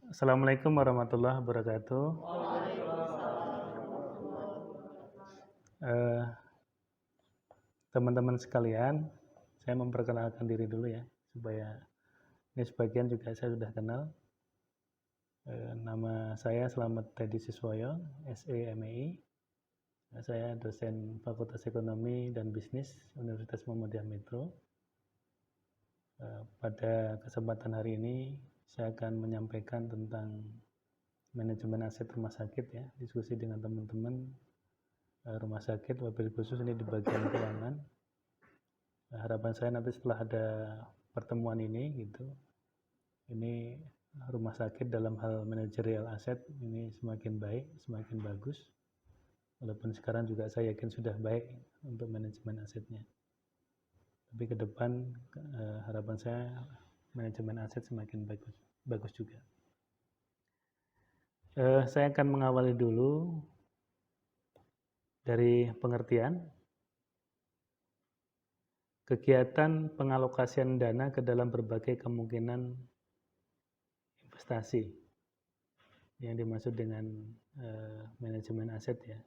Assalamualaikum warahmatullahi wabarakatuh. Eh, Teman-teman sekalian, saya memperkenalkan diri dulu ya, supaya ini sebagian juga saya sudah kenal. Nama saya Slamet Teddy Siswoyo, SEMEI. Saya dosen Fakultas Ekonomi dan Bisnis Universitas Muhammadiyah Metro. Pada kesempatan hari ini, saya akan menyampaikan tentang manajemen aset rumah sakit ya, diskusi dengan teman-teman rumah sakit, wabil khusus ini di bagian keuangan. Harapan saya nanti setelah ada pertemuan ini gitu, ini rumah sakit dalam hal manajerial aset ini semakin baik, semakin bagus. Walaupun sekarang juga saya yakin sudah baik untuk manajemen asetnya. Tapi ke depan harapan saya manajemen aset semakin bagus juga. Saya akan mengawali dulu dari pengertian. Kegiatan pengalokasian dana ke dalam berbagai kemungkinan investasi yang dimaksud dengan manajemen aset ya.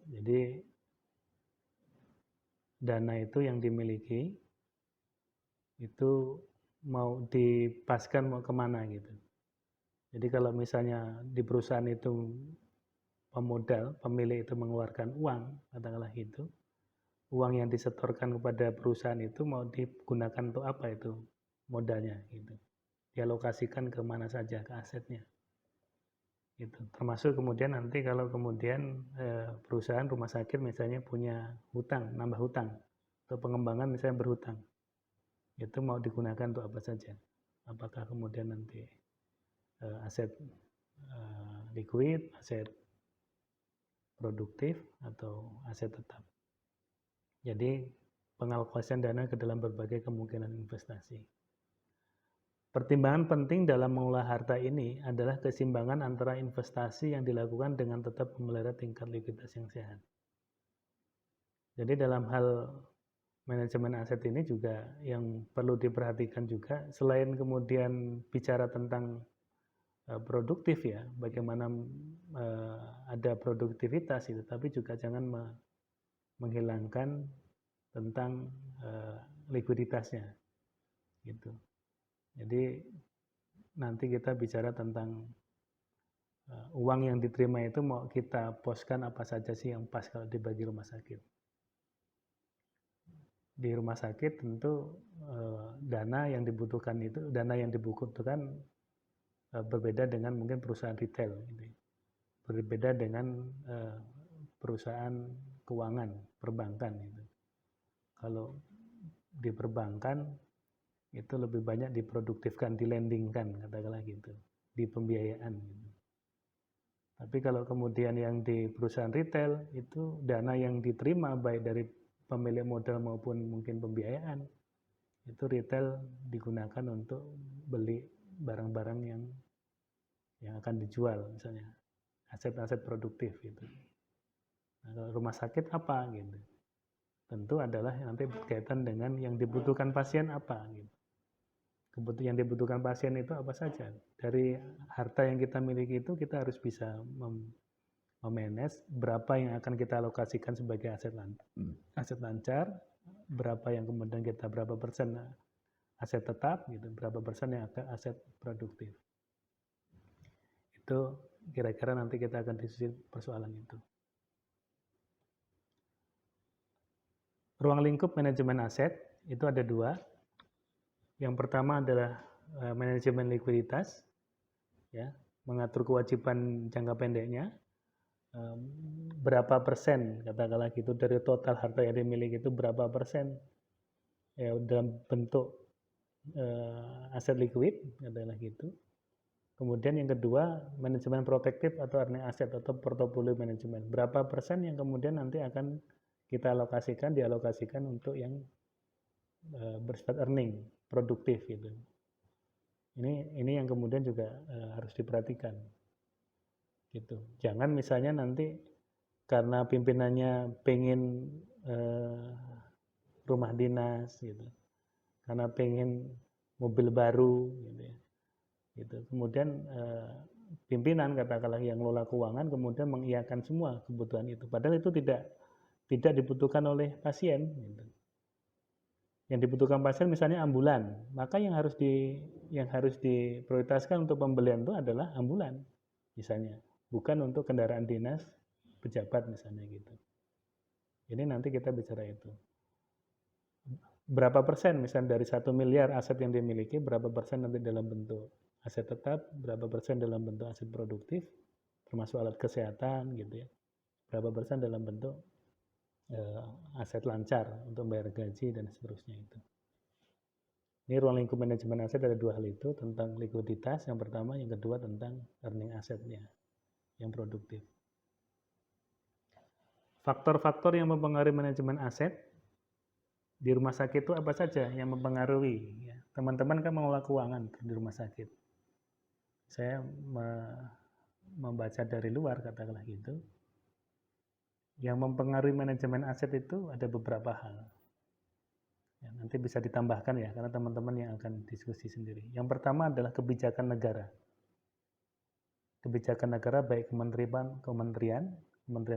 Jadi dana itu yang dimiliki itu mau dipaskan mau kemana gitu. Jadi kalau misalnya di perusahaan itu pemodal, pemilik itu mengeluarkan uang, katakanlah itu, uang yang disetorkan kepada perusahaan itu mau digunakan untuk apa itu modalnya gitu. Dialokasikan ke mana saja, ke asetnya. Gitu. Termasuk kemudian nanti kalau kemudian perusahaan rumah sakit misalnya punya hutang, nambah hutang, atau pengembangan misalnya berhutang, itu mau digunakan untuk apa saja. Apakah kemudian nanti aset likuid, aset produktif, atau aset tetap. Jadi pengalokasian dana ke dalam berbagai kemungkinan investasi. Pertimbangan penting dalam mengelola harta ini adalah keseimbangan antara investasi yang dilakukan dengan tetap memelihara tingkat likuiditas yang sehat. Jadi dalam hal manajemen aset ini juga yang perlu diperhatikan juga, selain kemudian bicara tentang produktif ya, bagaimana ada produktivitas itu, tapi juga jangan menghilangkan tentang likuiditasnya gitu. Jadi nanti kita bicara tentang uang yang diterima itu mau kita poskan apa saja sih yang pas kalau dibagi rumah sakit. Di rumah sakit tentu dana yang dibutuhkan berbeda dengan mungkin perusahaan retail gitu. Berbeda dengan perusahaan keuangan, perbankan gitu. Kalau di perbankan itu lebih banyak diproduktifkan, dilendingkan katakanlah gitu, di pembiayaan gitu. Tapi kalau kemudian yang di perusahaan retail itu dana yang diterima baik dari pemilik modal maupun mungkin pembiayaan itu retail digunakan untuk beli barang-barang yang akan dijual, misalnya aset-aset produktif gitu. Nah, kalau rumah sakit apa gitu, tentu adalah nanti berkaitan dengan yang dibutuhkan pasien apa gitu. Yang dibutuhkan pasien itu apa saja. Dari harta yang kita miliki itu kita harus bisa memanage berapa yang akan kita alokasikan sebagai aset lancar, berapa yang kemudian berapa persen aset tetap gitu, berapa persen yang akan aset produktif. Itu kira-kira nanti kita akan diskusi persoalan itu. Ruang lingkup manajemen aset itu ada dua. Yang pertama adalah manajemen likuiditas, ya, mengatur kewajiban jangka pendeknya, berapa persen katakanlah gitu dari total harta yang dimiliki itu berapa persen ya dalam bentuk aset likuid katakanlah gitu. Kemudian yang kedua manajemen protektif atau earning asset atau portofolio manajemen, berapa persen yang kemudian nanti akan kita dialokasikan untuk yang bersifat earning, produktif gitu. Ini yang kemudian juga harus diperhatikan. Gitu. Jangan misalnya nanti karena pimpinannya pengen rumah dinas gitu. Karena pengen mobil baru gitu ya. Gitu. Kemudian pimpinan katakanlah yang ngelola keuangan kemudian mengiyakan semua kebutuhan itu. Padahal itu tidak dibutuhkan oleh pasien. Gitu. Yang dibutuhkan pasien misalnya ambulan, maka yang harus diprioritaskan untuk pembelian itu adalah ambulan, misalnya, bukan untuk kendaraan dinas pejabat misalnya gitu. Ini nanti kita bicara itu. Berapa persen misalnya dari 1 miliar aset yang dimiliki, berapa persen nanti dalam bentuk aset tetap, berapa persen dalam bentuk aset produktif, termasuk alat kesehatan gitu ya. Berapa persen dalam bentuk aset lancar untuk membayar gaji dan seterusnya itu. Ini ruang lingkup manajemen aset ada dua hal itu, tentang likuiditas yang pertama, yang kedua tentang earning asetnya yang produktif. Faktor-faktor yang mempengaruhi manajemen aset di rumah sakit itu apa saja yang mempengaruhi? Teman-teman kan mengelola keuangan di rumah sakit. Saya membaca dari luar katakanlah gitu. Yang mempengaruhi manajemen aset itu ada beberapa hal. Ya, nanti bisa ditambahkan ya, karena teman-teman yang akan diskusi sendiri. Yang pertama adalah kebijakan negara. Kebijakan negara baik Kementerian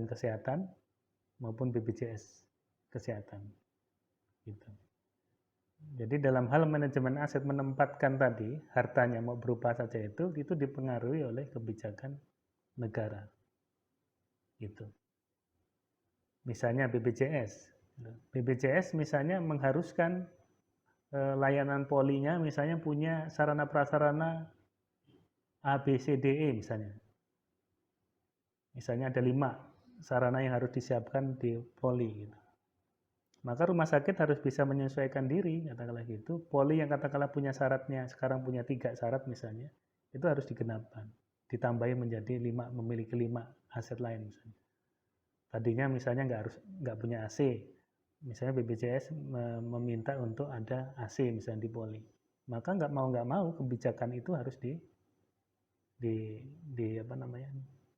Kesehatan maupun BPJS Kesehatan. Gitu. Jadi dalam hal manajemen aset menempatkan tadi hartanya mau berupa saja itu dipengaruhi oleh kebijakan negara. Gitu. Misalnya BPJS misalnya mengharuskan layanan polinya misalnya punya sarana prasarana A, B, C, D, E misalnya. Misalnya ada 5 sarana yang harus disiapkan di poli. Gitu. Maka rumah sakit harus bisa menyesuaikan diri, katakanlah gitu. Poli yang katakanlah punya syaratnya, sekarang punya 3 syarat misalnya, itu harus digenapkan. Ditambahi menjadi 5, memiliki 5 aset lain misalnya. Tadinya misalnya nggak punya AC, misalnya BPJS meminta untuk ada AC misalnya di poli. Maka nggak mau kebijakan itu harus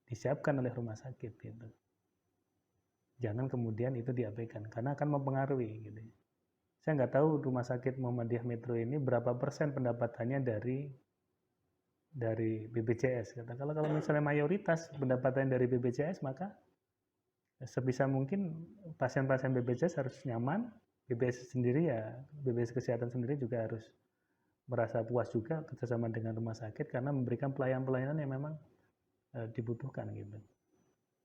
disiapkan oleh rumah sakit gitu. Jangan kemudian itu diabaikan karena akan mempengaruhi gitu. Saya nggak tahu rumah sakit Muhammadiyah Metro ini berapa persen pendapatannya dari BPJS. Kalau misalnya mayoritas pendapatannya dari BPJS, maka sebisa mungkin pasien-pasien BPJS harus nyaman. BPJS Kesehatan sendiri juga harus merasa puas juga kerjasama dengan rumah sakit karena memberikan pelayanan-pelayanan yang memang dibutuhkan gitu.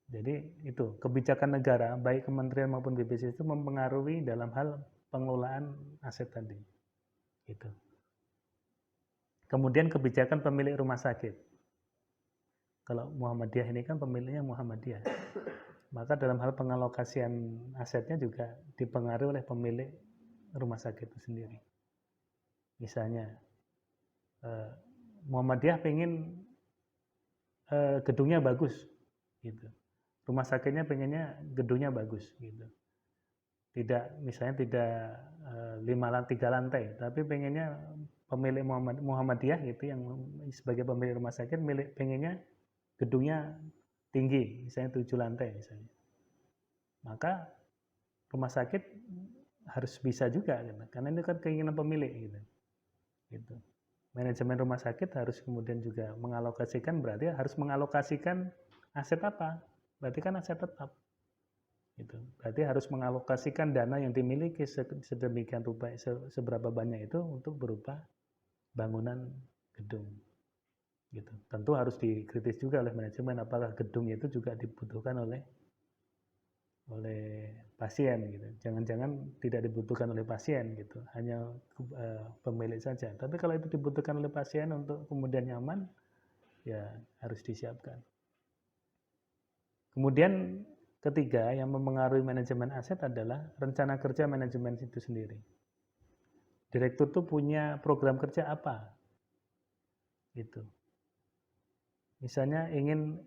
Jadi itu kebijakan negara baik kementerian maupun BPJS itu mempengaruhi dalam hal pengelolaan aset tadi. Gitu. Kemudian kebijakan pemilik rumah sakit. Kalau Muhammadiyah ini kan pemiliknya Muhammadiyah. Maka dalam hal pengalokasian asetnya juga dipengaruhi oleh pemilik rumah sakit itu sendiri. Misalnya Muhammadiyah pengen gedungnya bagus gitu. Rumah sakitnya pengennya gedungnya bagus gitu. Misalnya tidak 3 lantai, tapi pengennya pemilik Muhammadiyah gitu yang sebagai pemilik rumah sakit pengennya gedungnya tinggi, misalnya 7 lantai misalnya. Maka rumah sakit harus bisa juga gitu. Karena ini kan keinginan pemilik gitu. Gitu. Manajemen rumah sakit harus kemudian juga mengalokasikan, berarti harus mengalokasikan aset apa? Berarti kan aset tetap. Gitu. Berarti harus mengalokasikan dana yang dimiliki sedemikian rupa, seberapa banyak itu untuk berupa bangunan gedung. Gitu. Tentu harus dikritis juga oleh manajemen apakah gedung itu juga dibutuhkan oleh pasien gitu. Jangan-jangan tidak dibutuhkan oleh pasien gitu, hanya pemilik saja. Tapi kalau itu dibutuhkan oleh pasien untuk kemudian nyaman, ya harus disiapkan. Kemudian ketiga yang mempengaruhi manajemen aset adalah rencana kerja manajemen itu sendiri. Direktur tuh punya program kerja apa? Gitu. Misalnya ingin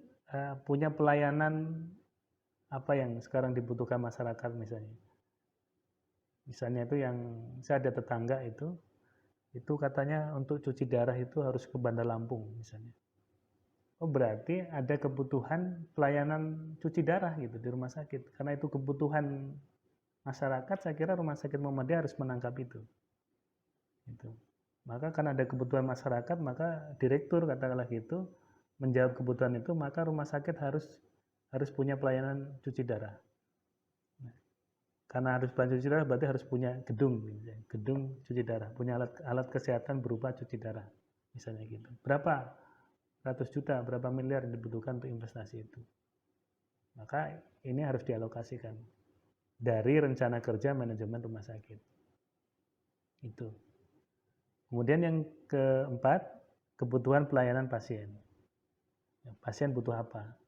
punya pelayanan apa yang sekarang dibutuhkan masyarakat misalnya. Misalnya itu yang saya ada tetangga itu katanya untuk cuci darah itu harus ke Bandar Lampung misalnya. Oh berarti ada kebutuhan pelayanan cuci darah gitu di rumah sakit. Karena itu kebutuhan masyarakat, saya kira rumah sakit Muhammadiyah harus menangkap itu. Gitu. Maka karena ada kebutuhan masyarakat, maka direktur katakanlah gitu menjawab kebutuhan itu, maka rumah sakit harus punya pelayanan cuci darah. Karena harus pelayanan cuci darah berarti harus punya gedung, gedung cuci darah, punya alat kesehatan berupa cuci darah, misalnya gitu. Berapa ratus juta, berapa miliar yang dibutuhkan untuk investasi itu. Maka ini harus dialokasikan dari rencana kerja manajemen rumah sakit. Itu. Kemudian yang keempat, kebutuhan pelayanan pasien. Pasien butuh apa?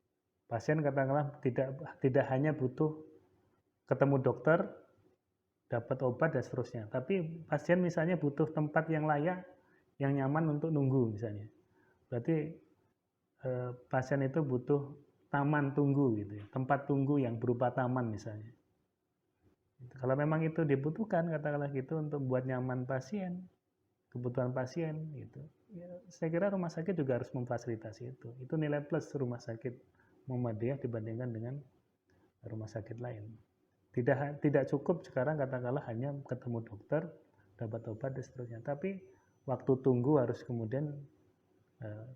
Pasien katakanlah tidak hanya butuh ketemu dokter, dapat obat dan seterusnya, tapi pasien misalnya butuh tempat yang layak, yang nyaman untuk nunggu misalnya. Berarti pasien itu butuh taman tunggu gitu ya, tempat tunggu yang berupa taman misalnya. Kalau memang itu dibutuhkan katakanlah gitu untuk buat nyaman pasien, kebutuhan pasien gitu. Ya, saya kira rumah sakit juga harus memfasilitasi itu. Itu nilai plus rumah sakit Muhammadiyah dibandingkan dengan rumah sakit lain. Tidak cukup sekarang katakanlah hanya ketemu dokter, dapat obat dan seterusnya. Tapi waktu tunggu harus kemudian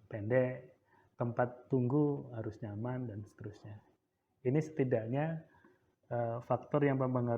pendek, tempat tunggu harus nyaman dan seterusnya. Ini setidaknya faktor yang mempengaruhi